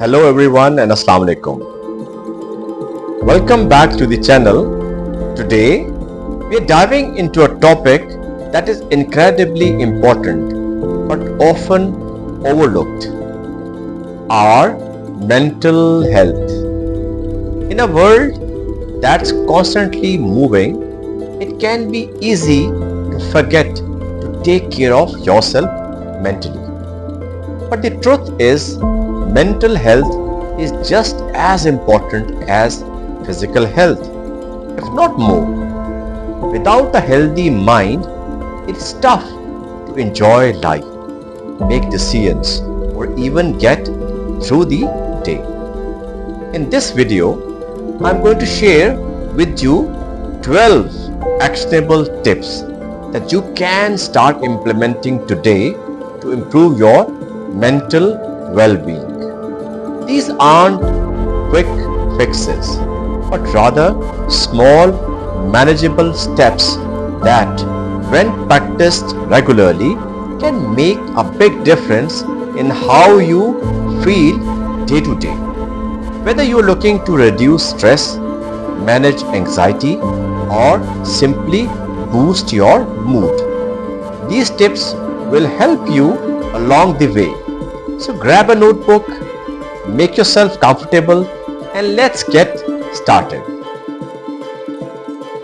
Hello everyone and Assalamu alaikum. Welcome back to the channel. Today we are diving into a topic that is incredibly important but often overlooked. Our mental health. In a world that's constantly moving, it can be easy to forget to take care of yourself mentally. But the truth is, mental health is just as important as physical health, if not more. Without a healthy mind, it's tough to enjoy life, make decisions, or even get through the day. In this video, I'm going to share with you 12 actionable tips that you can start implementing today to improve your mental well-being. These aren't quick fixes, but rather small, manageable steps that, when practiced regularly, can make a big difference in how you feel day to day. Whether you're looking to reduce stress, manage anxiety, or simply boost your mood, these tips will help you along the way. So grab a notebook, make yourself comfortable, and let's get started.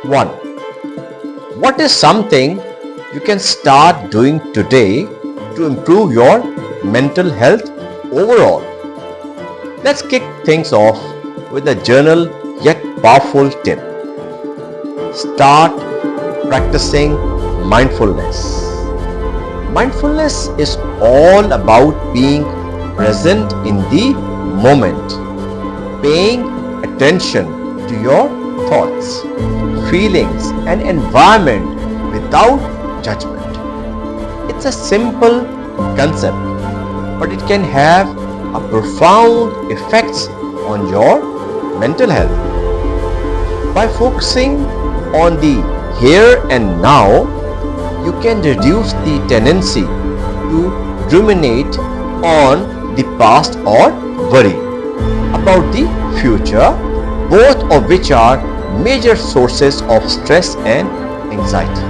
1. What is something you can start doing today to improve your mental health overall? Let's kick things off with a journal yet powerful tip. Start practicing mindfulness. Mindfulness is all about being present in the moment, paying attention to your thoughts, feelings, and environment without judgment. It's a simple concept, but it can have a profound effects on your mental health. By focusing on the here and now, you can reduce the tendency to ruminate on the past or worry about the future, both of which are major sources of stress and anxiety.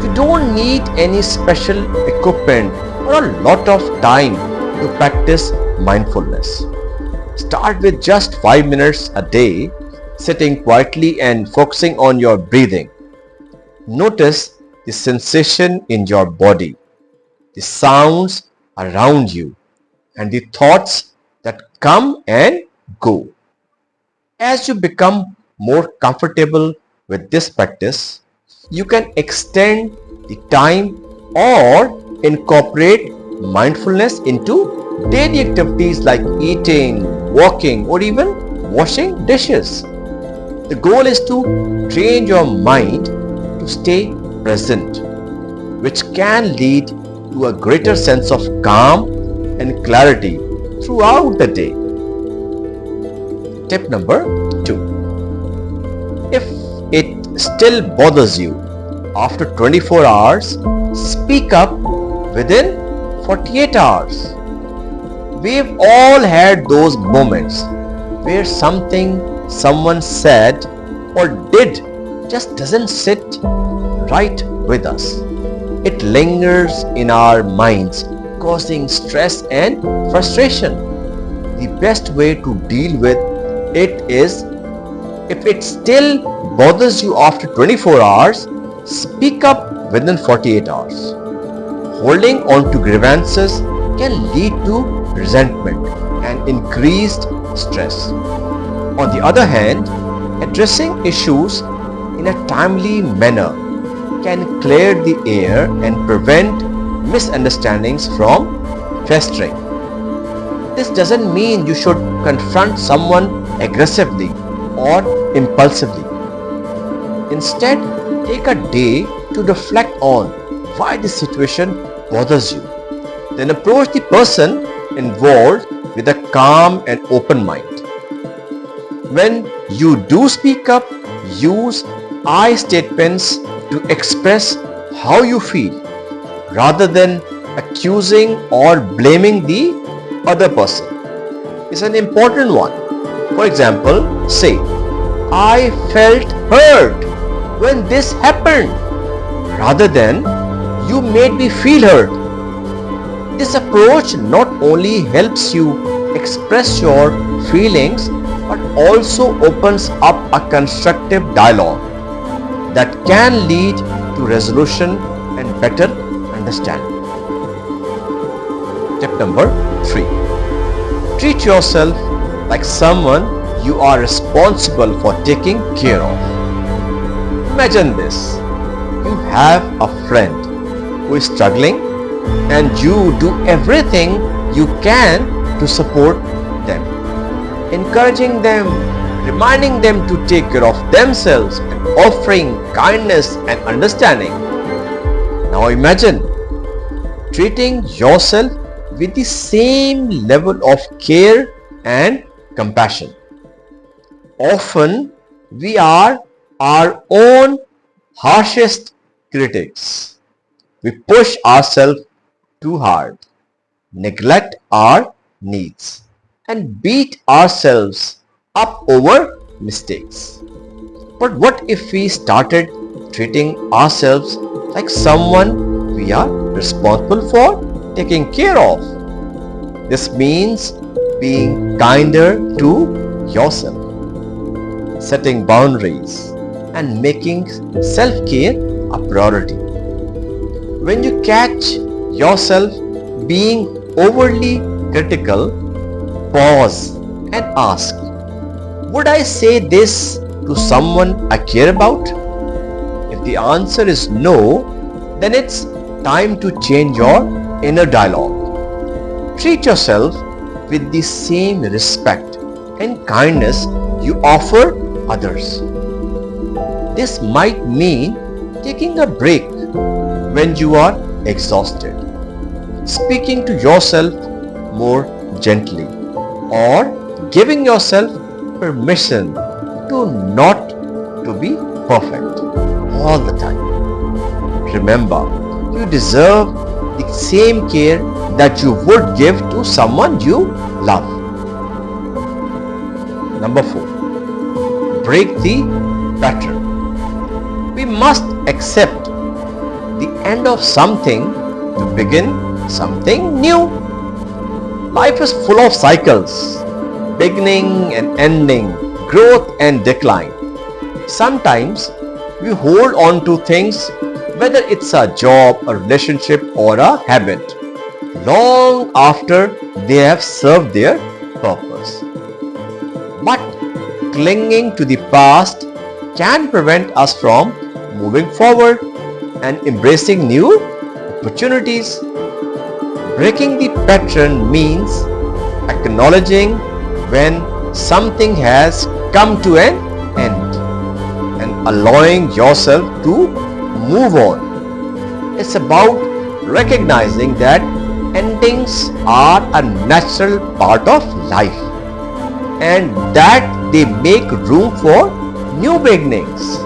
You don't need any special equipment or a lot of time to practice mindfulness. Start with just 5 minutes a day, sitting quietly and focusing on your breathing. Notice the sensation in your body, the sounds around you, and the thoughts that come and go. As you become more comfortable with this practice, you can extend the time or incorporate mindfulness into daily activities like eating, walking, or even washing dishes. The goal is to train your mind to stay present, which can lead to a greater sense of calm and clarity throughout the day. Tip number 2. If it still bothers you after 24 hours, speak up within 48 hours. We've all had those moments where something someone said or did just doesn't sit right with us. It lingers in our minds, causing stress and frustration. The best way to deal with it is, if it still bothers you after 24 hours, speak up within 48 hours. Holding on to grievances can lead to resentment and increased stress. On the other hand, addressing issues in a timely manner can clear the air and prevent misunderstandings from festering. This doesn't mean you should confront someone aggressively or impulsively. Instead, take a day to reflect on why the situation bothers you. Then approach the person involved with a calm and open mind. When you do speak up, use I statements to express how you feel rather than accusing or blaming the other person. is an important one. For example, say, I felt hurt when this happened, rather than you made me feel hurt. This approach not only helps you express your feelings but also opens up a constructive dialogue that can lead to resolution and better understanding. Tip number 3. Treat yourself like someone you are responsible for taking care of. Imagine this. You have a friend who is struggling and you do everything you can to support them, encouraging them, reminding them to take care of themselves and offering kindness and understanding. Now imagine treating yourself with the same level of care and compassion. Often we are our own harshest critics. We push ourselves too hard, neglect our needs, and beat ourselves up over mistakes. But what if we started treating ourselves like someone we are responsible for taking care of? This means being kinder to yourself, setting boundaries, and making self-care a priority. When you catch yourself being overly critical, pause and ask, would I say this to someone I care about? If the answer is no, then it's time to change your inner dialogue. Treat yourself with the same respect and kindness you offer others. This might mean taking a break when you are exhausted, speaking to yourself more gently, or giving yourself permission to not to be perfect all the time. Remember, you deserve the same care that you would give to someone you love. Number 4. Break the pattern. We must accept the end of something to begin something new. Life is full of cycles, beginning and ending, growth and decline. Sometimes we hold on to things, whether it's a job, a relationship, or a habit, long after they have served their purpose. But clinging to the past can prevent us from moving forward and embracing new opportunities. Breaking the pattern means acknowledging when something has come to an end and allowing yourself to move on. It's about recognizing that endings are a natural part of life and that they make room for new beginnings.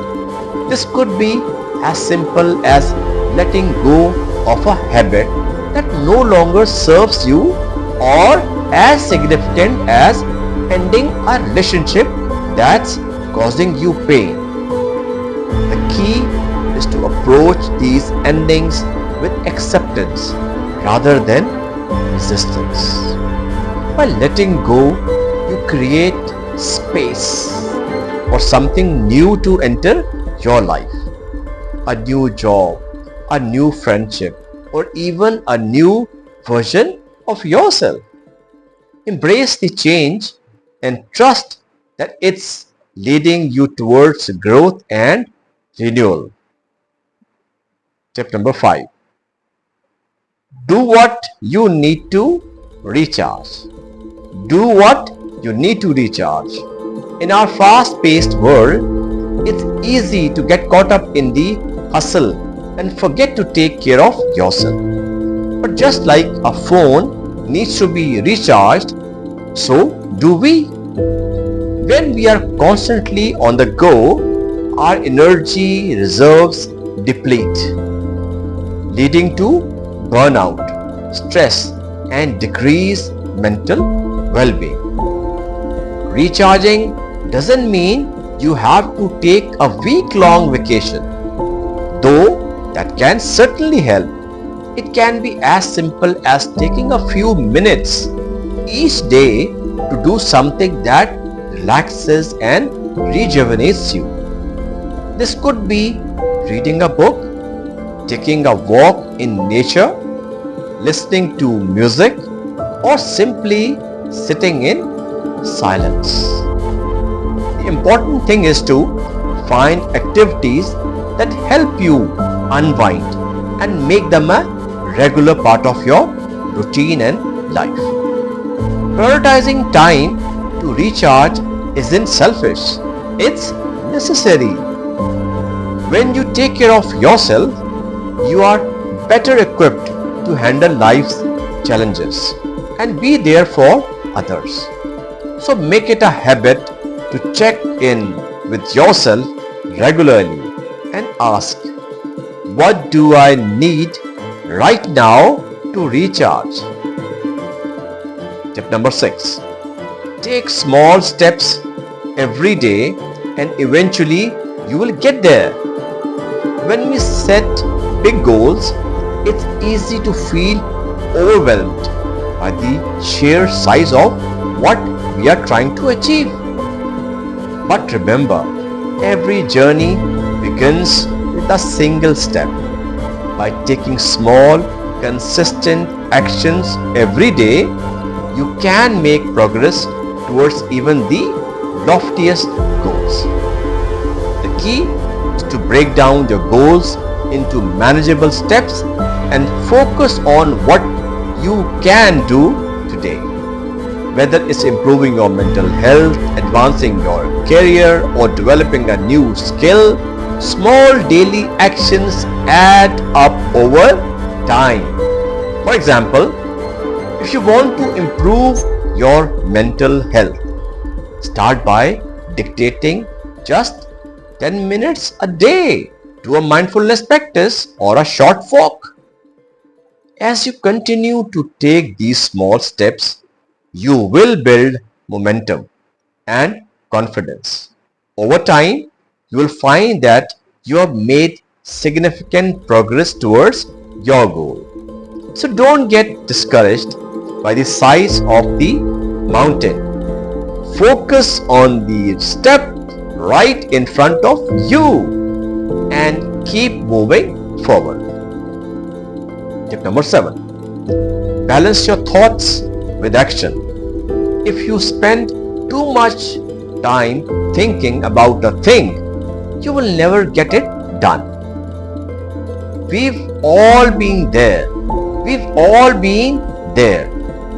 This could be as simple as letting go of a habit that no longer serves you, or as significant as ending a relationship that's causing you pain. The key is to approach these endings with acceptance rather than resistance. By letting go, you create space for something new to enter your life. A new job, a new friendship, or even a new version of yourself. Embrace the change and trust that it's leading you towards growth and renewal. Tip number 5. Do what you need to recharge. Do what you need to recharge. In our fast-paced world, it's easy to get caught up in the hustle and forget to take care of yourself. But just like a phone needs to be recharged, so do we. When we are constantly on the go, our energy reserves deplete, leading to burnout, stress, and decreased mental well-being. Recharging doesn't mean you have to take a week-long vacation, though that can certainly help. It can be as simple as taking a few minutes each day to do something that relaxes and rejuvenates you. This could be reading a book, taking a walk in nature, listening to music, or simply sitting in silence. The important thing is to find activities that help you unwind and make them a regular part of your routine and life. Prioritizing time to recharge isn't selfish, it's necessary. When you take care of yourself, you are better equipped to handle life's challenges and be there for others. So make it a habit to check in with yourself regularly and ask, what do I need right now to recharge? Tip number 6. Take small steps every day and eventually you will get there. When we set big goals, it's easy to feel overwhelmed by the sheer size of what we are trying to achieve. But remember, every journey begins with a single step. By taking small, consistent actions every day, you can make progress towards even the loftiest goals. The key is to break down your goals into manageable steps and focus on what you can do today. Whether it's improving your mental health, advancing your career, or developing a new skill, small daily actions add up over time. For example, if you want to improve your mental health, start by dictating just 10 minutes a day to a mindfulness practice or a short walk. As you continue to take these small steps, you will build momentum and confidence. Over time, you will find that you have made significant progress towards your goal. So don't get discouraged by the size of the mountain. Focus on the step right in front of you and keep moving forward. Tip number 7. Balance your thoughts with action. If you spend too much time thinking about a thing, you will never get it done. We've all been there.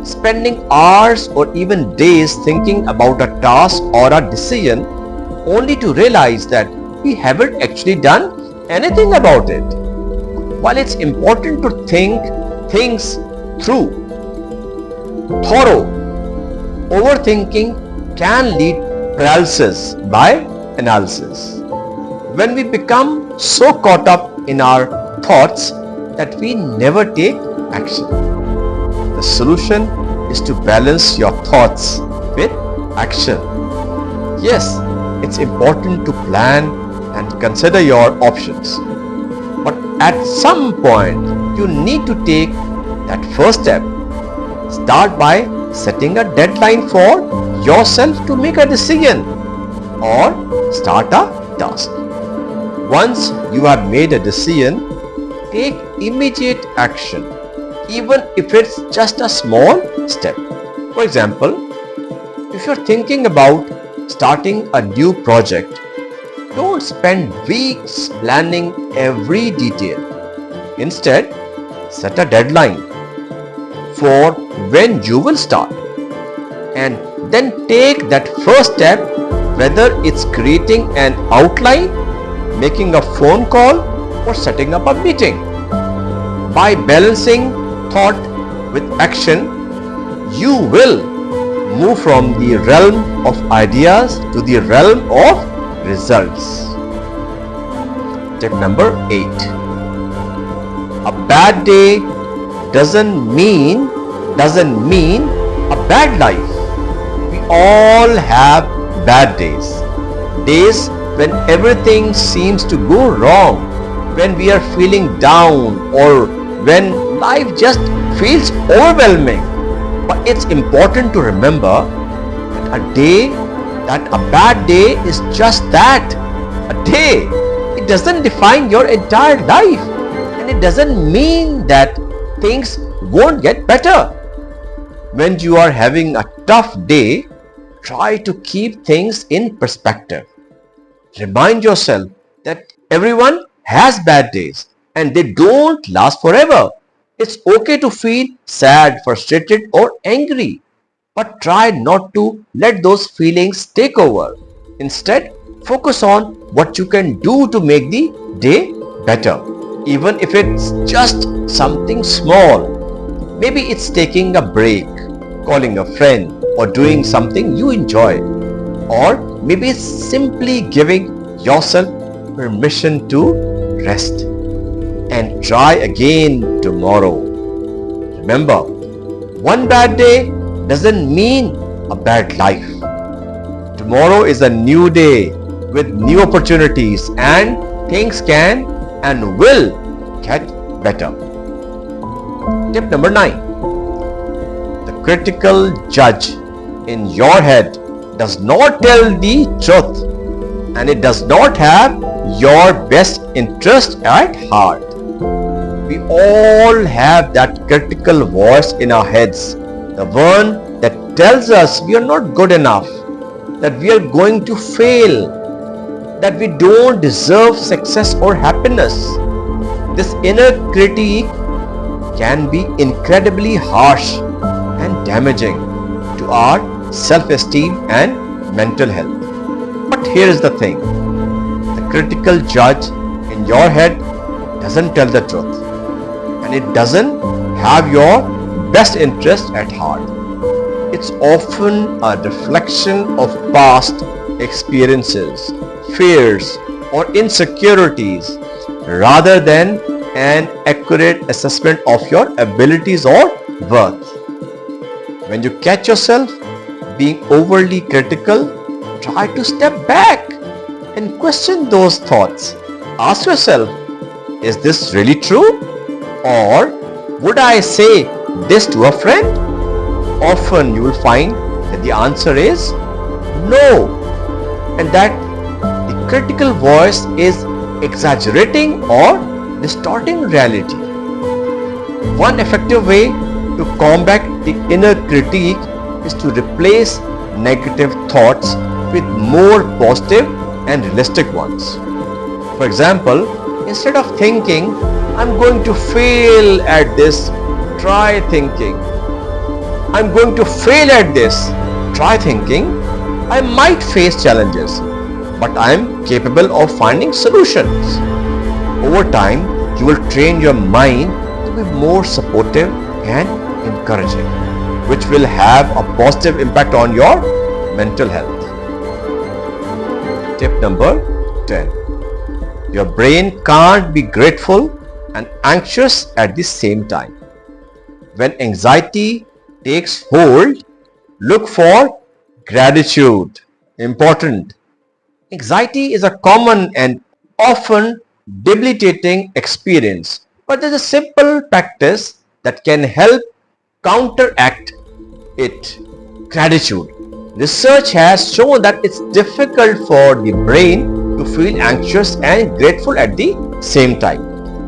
Spending hours or even days thinking about a task or a decision only to realize that we haven't actually done anything about it. While it's important to think things through, thorough overthinking can lead paralysis by analysis. When we become so caught up in our thoughts that we never take action. The solution is to balance your thoughts with action. Yes, it's important to plan and consider your options. But at some point, you need to take that first step. Start by setting a deadline for yourself to make a decision or start a task. Once you have made a decision, take immediate action, even if it's just a small step. For example, if you're thinking about starting a new project, don't spend weeks planning every detail. Instead, set a deadline for when you will start and then take that first step, whether it's creating an outline, making a phone call, or setting up a meeting. By balancing thought with action, you will move from the realm of ideas to the realm of results. Tip number 8. A bad day doesn't mean a bad life. We all have bad days. Days when everything seems to go wrong, when we are feeling down, or when life just feels overwhelming. But it's important to remember that a bad day is just that, a day. It doesn't define your entire life, and it doesn't mean that things won't get better. When you are having a tough day, try to keep things in perspective. Remind yourself that everyone has bad days and they don't last forever. It's okay to feel sad, frustrated, or angry, but try not to let those feelings take over. Instead, focus on what you can do to make the day better, even if it's just something small. Maybe it's taking a break, calling a friend, or doing something you enjoy. Or maybe it's simply giving yourself permission to rest and try again tomorrow. Remember, one bad day doesn't mean a bad life. Tomorrow is a new day with new opportunities, and things can and will get better. Tip number 9. The critical judge in your head does not tell the truth, and it does not have your best interest at heart. We all have that critical voice in our heads, the one that tells us we are not good enough, that we are going to fail, that we don't deserve success or happiness. This inner critique can be incredibly harsh and damaging to our self-esteem and mental health. But here is the thing, the critical judge in your head doesn't tell the truth, and it doesn't have your best interest at heart. It's often a reflection of past experiences, fears, or insecurities rather than an accurate assessment of your abilities or worth. When you catch yourself being overly critical, try to step back and question those thoughts. Ask yourself, is this really true? Or would I say this to a friend? Often you will find that the answer is no, and that the critical voice is exaggerating or distorting reality. One effective way to combat the inner critique is to replace negative thoughts with more positive and realistic ones. For example, instead of thinking, I'm going to fail at this, try thinking, I'm going to fail at this, try thinking, I might face challenges, but I am capable of finding solutions. Over time, you will train your mind to be more supportive and encouraging, which will have a positive impact on your mental health. Tip number 10. Your brain can't be grateful and anxious at the same time. When anxiety takes hold, look for gratitude. Important. Anxiety is a common and often debilitating experience, but there's a simple practice that can help counteract it. Gratitude. Research has shown that it's difficult for the brain to feel anxious and grateful at the same time.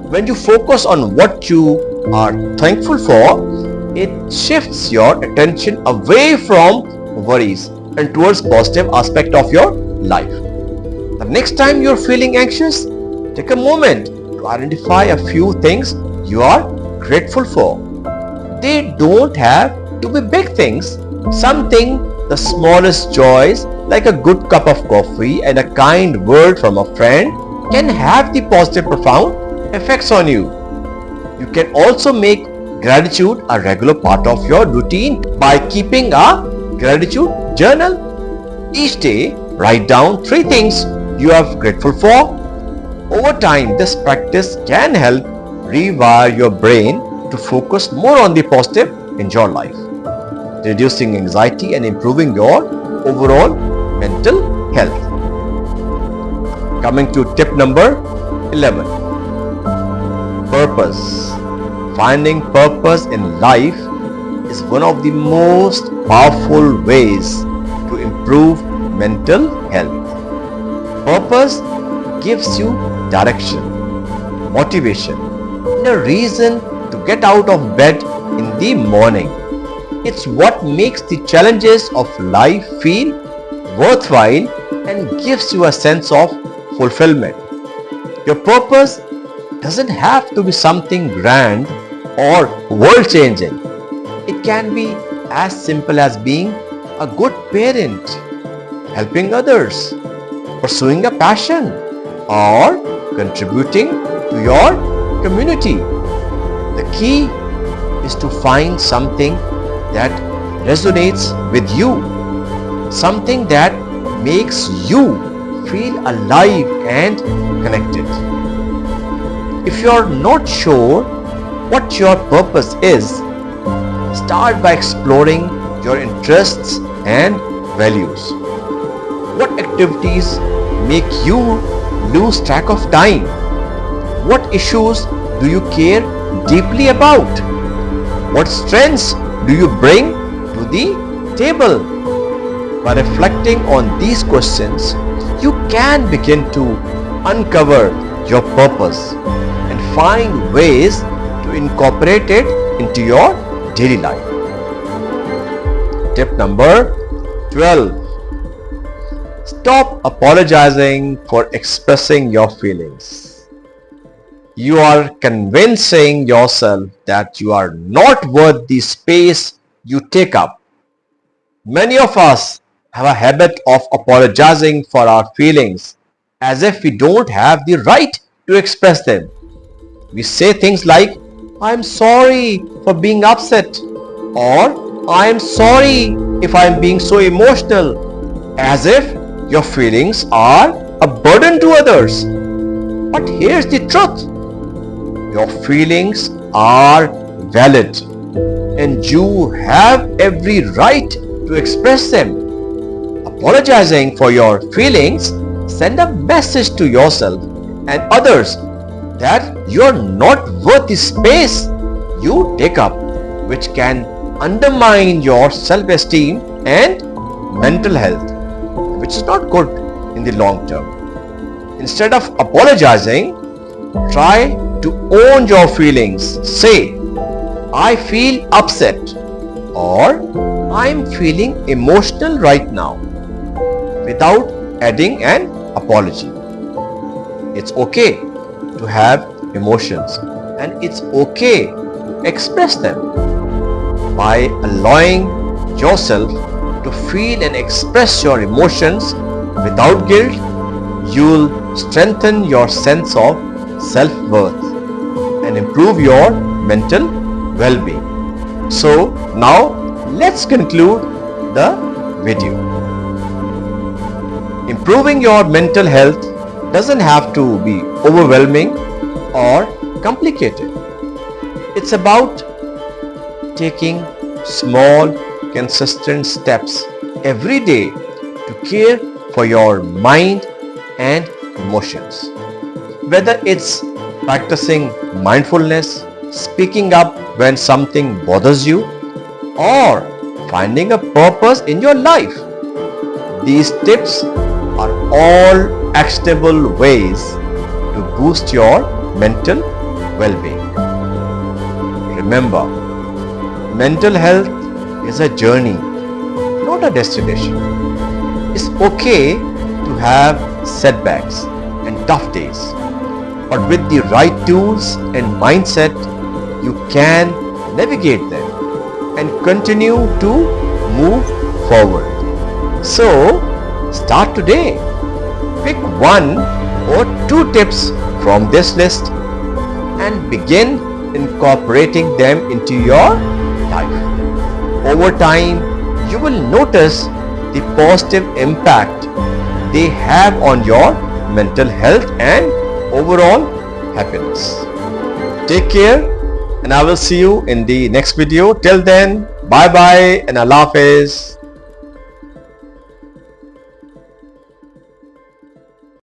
When you focus on what you are thankful for, it shifts your attention away from worries and towards positive aspect of your life. The next time you're feeling anxious, take a moment to identify a few things you are grateful for. They don't have to be big things. Something, the smallest joys, like a good cup of coffee and a kind word from a friend, can have the positive, profound effects on you. You can also make gratitude a regular part of your routine by keeping a gratitude journal. Each day, write down 3 things you are grateful for. Over time, this practice can help rewire your brain to focus more on the positive in your life. reducing anxiety and improving your overall mental health. Coming to tip number 11. Purpose. Finding purpose in life is one of the most powerful ways to improve mental health. Purpose gives you direction, motivation, and a reason to get out of bed in the morning. It's what makes the challenges of life feel worthwhile and gives you a sense of fulfillment. Your purpose doesn't have to be something grand or world changing. It can be as simple as being a good parent, helping others, pursuing a passion, or contributing to your community. The key is to find something that resonates with you, something that makes you feel alive and connected. If you're not sure what your purpose is, start by exploring your interests and values. What activities make you lose track of time? What issues do you care deeply about? What strengths do you bring to the table? By reflecting on these questions, you can begin to uncover your purpose and find ways to incorporate it into your daily life. Tip number 12. Stop apologizing for expressing your feelings. You are convincing yourself that you are not worth the space you take up. Many of us have a habit of apologizing for our feelings as if we don't have the right to express them. We say things like, "I'm sorry for being upset," or "I'm sorry if I'm being so emotional," as if your feelings are a burden to others. But here's the truth. Your feelings are valid and you have every right to express them. Apologizing for your feelings send a message to yourself and others that you're not worth the space you take up, which can undermine your self-esteem and mental health, which is not good in the long term. Instead of apologizing, try to own your feelings. Say, "I feel upset," or "I'm feeling emotional right now," without adding an apology. It's okay to have emotions and it's okay to express them. By allowing yourself to feel and express your emotions without guilt, you'll strengthen your sense of self-worth and improve your mental well-being. So now let's conclude the video. Improving your mental health doesn't have to be overwhelming or complicated. It's about taking small, consistent steps every day to care for your mind and emotions. Whether it's practicing mindfulness, speaking up when something bothers you, or finding a purpose in your life, these tips are all actionable ways to boost your mental well-being. Remember, mental health is a journey, not a destination. It's okay to have setbacks and tough days, but with the right tools and mindset, you can navigate them and continue to move forward. So, start today. Pick one or two tips from this list and begin incorporating them into your life. Over time, you will notice the positive impact they have on your mental health and overall happiness. Take care and I will see you in the next video. Till then, Bye bye and Allah Hafiz.